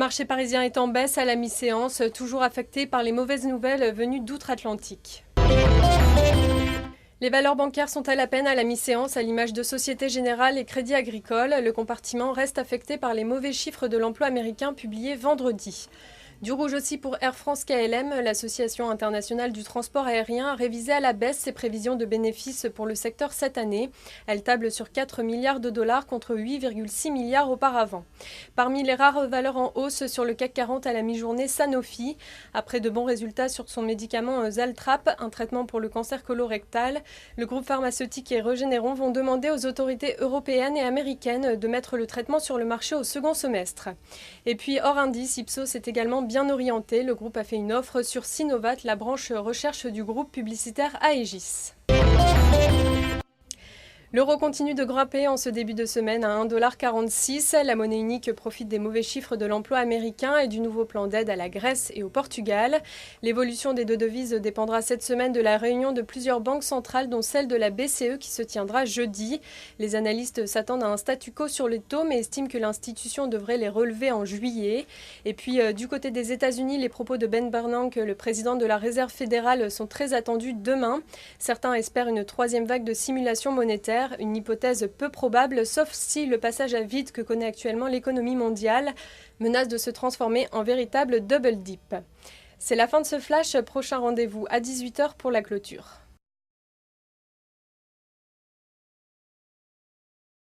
marché parisien est en baisse à la mi-séance, toujours affecté par les mauvaises nouvelles venues d'outre-Atlantique. Les valeurs bancaires sont à la peine à la mi-séance, à l'image de Société Générale et Crédit Agricole. Le compartiment reste affecté par les mauvais chiffres de l'emploi américain publiés vendredi. Du rouge aussi pour Air France-KLM, l'association internationale du transport aérien a révisé à la baisse ses prévisions de bénéfices pour le secteur cette année. Elle table sur 4 milliards de dollars contre 8,6 milliards auparavant. Parmi les rares valeurs en hausse sur le CAC 40 à la mi-journée, Sanofi. Après de bons résultats sur son médicament Zaltrap, un traitement pour le cancer colorectal, le groupe pharmaceutique et Regeneron vont demander aux autorités européennes et américaines de mettre le traitement sur le marché au second semestre. Et puis hors indice, Ipsos est également bien orienté. Le groupe a fait une offre sur Sinovat, la branche recherche du groupe publicitaire Aegis. L'euro continue de grimper en ce début de semaine à 1,46 $. La monnaie unique profite des mauvais chiffres de l'emploi américain et du nouveau plan d'aide à la Grèce et au Portugal. L'évolution des deux devises dépendra cette semaine de la réunion de plusieurs banques centrales, dont celle de la BCE qui se tiendra jeudi. Les analystes s'attendent à un statu quo sur les taux, mais estiment que l'institution devrait les relever en juillet. Et puis, du côté des États-Unis, les propos de Ben Bernanke, le président de la Réserve fédérale, sont très attendus demain. Certains espèrent une troisième vague de simulation monétaire. Une hypothèse peu probable, sauf si le passage à vide que connaît actuellement l'économie mondiale menace de se transformer en véritable double dip. C'est la fin de ce flash, prochain rendez-vous à 18 h pour la clôture.